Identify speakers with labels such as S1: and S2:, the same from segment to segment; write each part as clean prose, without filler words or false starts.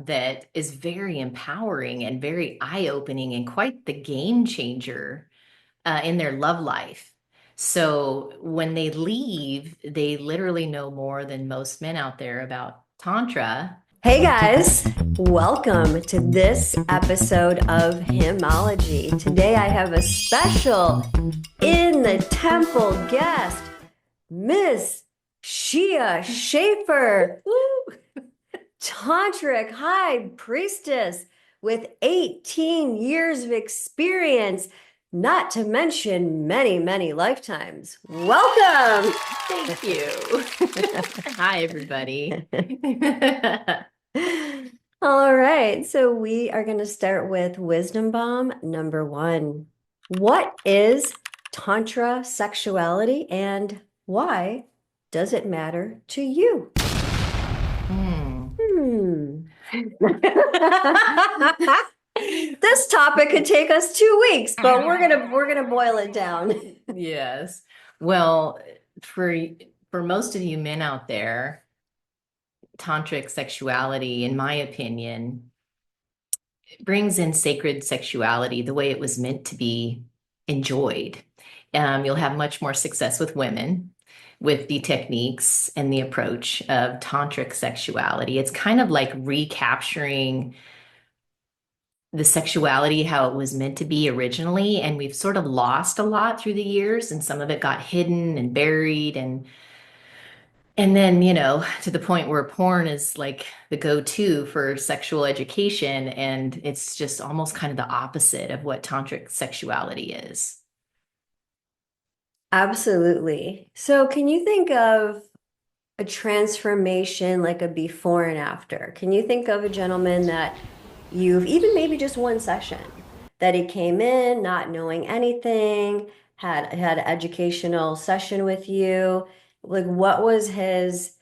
S1: that is very empowering and very eye-opening and quite the game changer in their love life. So when they leave, they literally know more than most men out there about Tantra.
S2: Hey guys, welcome to this episode of Himology. Today I have a special in the temple guest, Miss Shea Shafer, Tantric high priestess with 18 years of experience, not to mention many, many lifetimes. Welcome.
S1: Thank you. Hi, everybody.
S2: All right, so we are going to start with wisdom bomb number one. What is Tantra sexuality and why does it matter to you?
S1: Hmm.
S2: This topic could take us 2 weeks, but we're gonna boil it down.
S1: Yes. Well, for for most of you men out there, tantric sexuality, in my opinion, brings in sacred sexuality the way it was meant to be enjoyed. You'll have much more success with women with the techniques and the approach of tantric sexuality. It's kind of like recapturing the sexuality how it was meant to be originally, and we've sort of lost a lot through the years, and some of it got hidden and buried, and then, to the point where porn is like the go-to for sexual education, and it's just almost kind of the opposite of what tantric sexuality is.
S2: Absolutely. So can you think of a transformation like a before and after? Can you think of a gentleman that you've even maybe just one session that he came in not knowing anything, had an educational session with you? Like what was his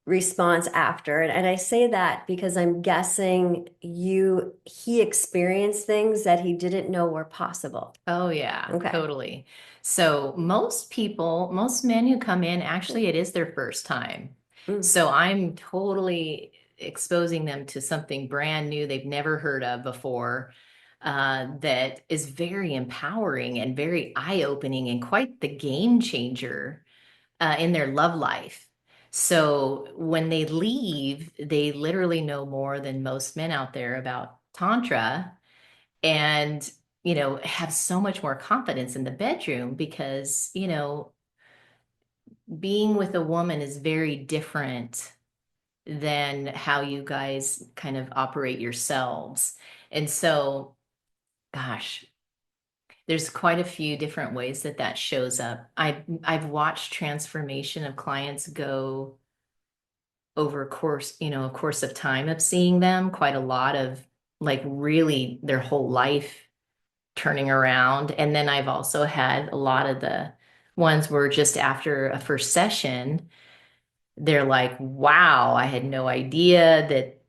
S2: response after? And I say that because I'm guessing he experienced things that he didn't know were possible.
S1: Oh yeah,
S2: Okay.
S1: totally. So most men who come in, actually it is their first time.
S2: Mm.
S1: So I'm totally exposing them to something brand new they've never heard of before, that is very empowering and very eye-opening and quite the game changer in their love life. So when they leave, they literally know more than most men out there about Tantra, and have so much more confidence in the bedroom because being with a woman is very different than how you guys kind of operate yourselves. And so, gosh, there's quite a few different ways that that shows up. I've watched transformation of clients go over a course of time of seeing them, quite a lot of, like, really their whole life turning around. And then I've also had a lot of the ones where just after a first session, they're like, wow, I had no idea that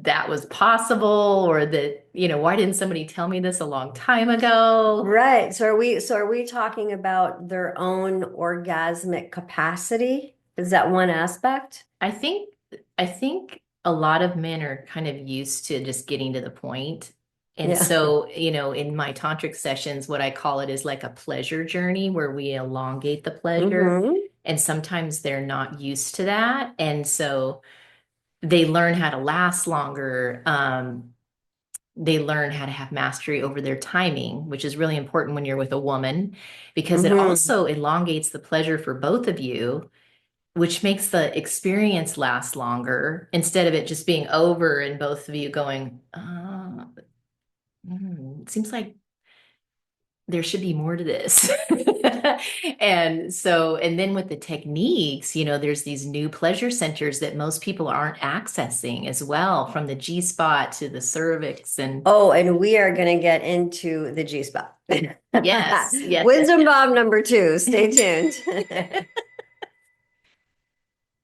S1: that was possible, or that, why didn't somebody tell me this a long time ago?
S2: Right. So are we talking about their own orgasmic capacity? Is that one aspect?
S1: I think I think a lot of men are kind of used to just getting to the point. And
S2: Yeah.
S1: so, in my tantric sessions, what I call it is like a pleasure journey where we elongate the pleasure.
S2: Mm-hmm.
S1: And sometimes they're not used to that. And so they learn how to last longer. They learn how to have mastery over their timing, which is really important when you're with a woman, because it
S2: Mm-hmm.
S1: also elongates the pleasure for both of you, which makes the experience last longer instead of it just being over and both of you going, it seems like there should be more to this. And then with the techniques, there's these new pleasure centers that most people aren't accessing as well, from the G spot to the cervix. And
S2: Oh, and we are going to get into the G spot.
S1: yes, yes, yes,
S2: Wisdom
S1: yes.
S2: bomb number two. Stay tuned.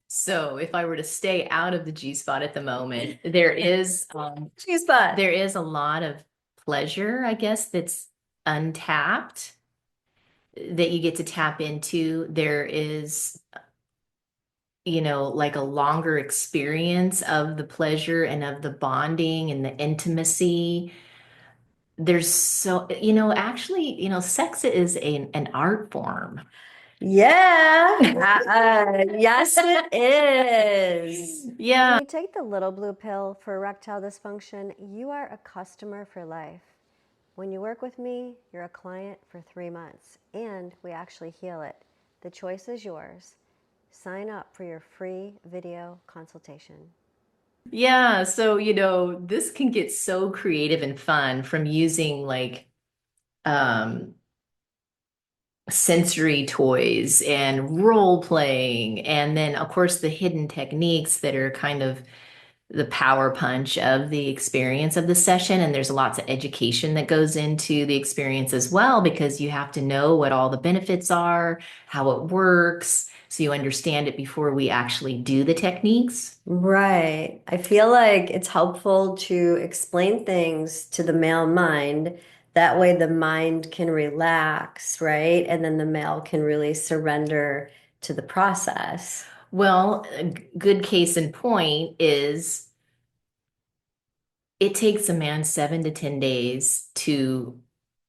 S1: So if I were to stay out of the G spot at the moment,
S2: G spot.
S1: there is a lot of pleasure, I guess, that's untapped that you get to tap into. There is, like a longer experience of the pleasure and of the bonding and the intimacy. There's so, actually, sex is an art form.
S2: Yeah. Yes, it is.
S1: Yeah.
S2: When you take the little blue pill for erectile dysfunction, you are a customer for life. When you work with me, you're a client for 3 months, and we actually heal it. The choice is yours. Sign up for your free video consultation.
S1: Yeah, so this can get so creative and fun from using like um sensory toys and role playing, and then of course the hidden techniques that are kind of the power punch of the experience of the session. And there's lots of education that goes into the experience as well, because you have to know what all the benefits are, how it works, so you understand it before we actually do the techniques.
S2: Right. I feel like it's helpful to explain things to the male mind. That way the mind can relax, right? And then the male can really surrender to the process.
S1: Well, a good case in point is it takes a man 7 to 10 days to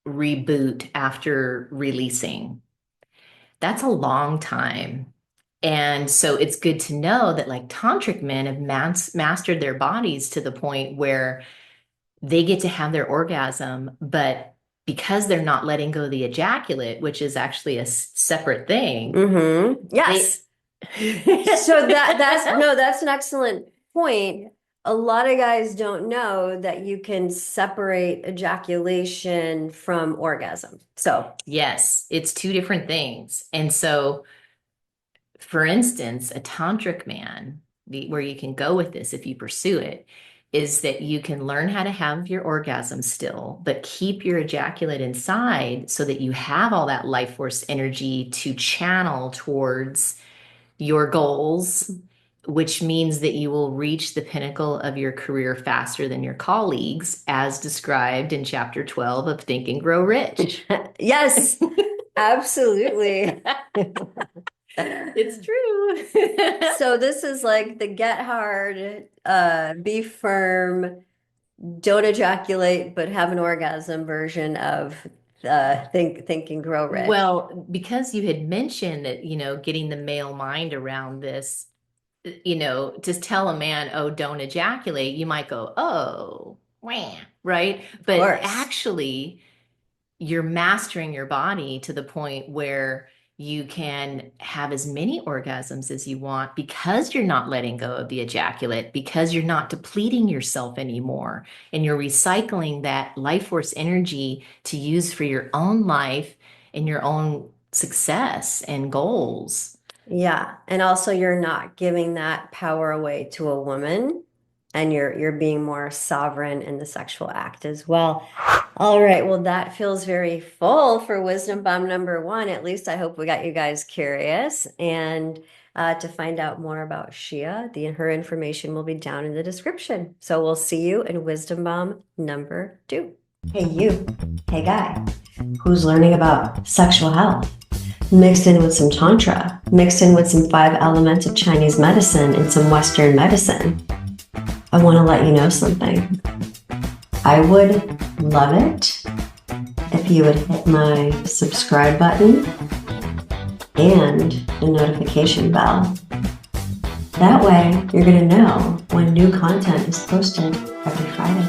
S1: reboot after releasing. That's a long time. And so it's good to know that like tantric men have mastered their bodies to the point where they get to have their orgasm, but because they're not letting go of the ejaculate, which is actually a separate thing.
S2: Mm-hmm. Yes. So that's an excellent point. A lot of guys don't know that you can separate ejaculation from orgasm. So
S1: Yes, it's two different things. And so, for instance, a tantric man, where you can go with this if you pursue it, is that you can learn how to have your orgasm still, but keep your ejaculate inside so that you have all that life force energy to channel towards your goals, which means that you will reach the pinnacle of your career faster than your colleagues, as described in chapter 12 of Think and Grow Rich.
S2: yes, absolutely.
S1: It's true.
S2: So this is like the get hard, be firm, don't ejaculate, but have an orgasm version of think and grow rich.
S1: Well, because you had mentioned that, getting the male mind around this, to tell a man, oh, don't ejaculate, you might go, oh, wah, right? But actually, you're mastering your body to the point where you can have as many orgasms as you want because you're not letting go of the ejaculate, because you're not depleting yourself anymore. And you're recycling that life force energy to use for your own life and your own success and goals.
S2: Yeah. And also you're not giving that power away to a woman, and you're being more sovereign in the sexual act as well. All right. Well, that feels very full for wisdom bomb number 1. At least I hope we got you guys curious. And to find out more about Shea, her information will be down in the description. So we'll see you in wisdom bomb number 2. Hey, you. Hey, guy. Who's learning about sexual health? Mixed in with some Tantra, mixed in with some 5 elements of Chinese medicine and some Western medicine. I want to let you know something. I would love it if you would hit my subscribe button and the notification bell. That way, you're going to know when new content is posted every Friday.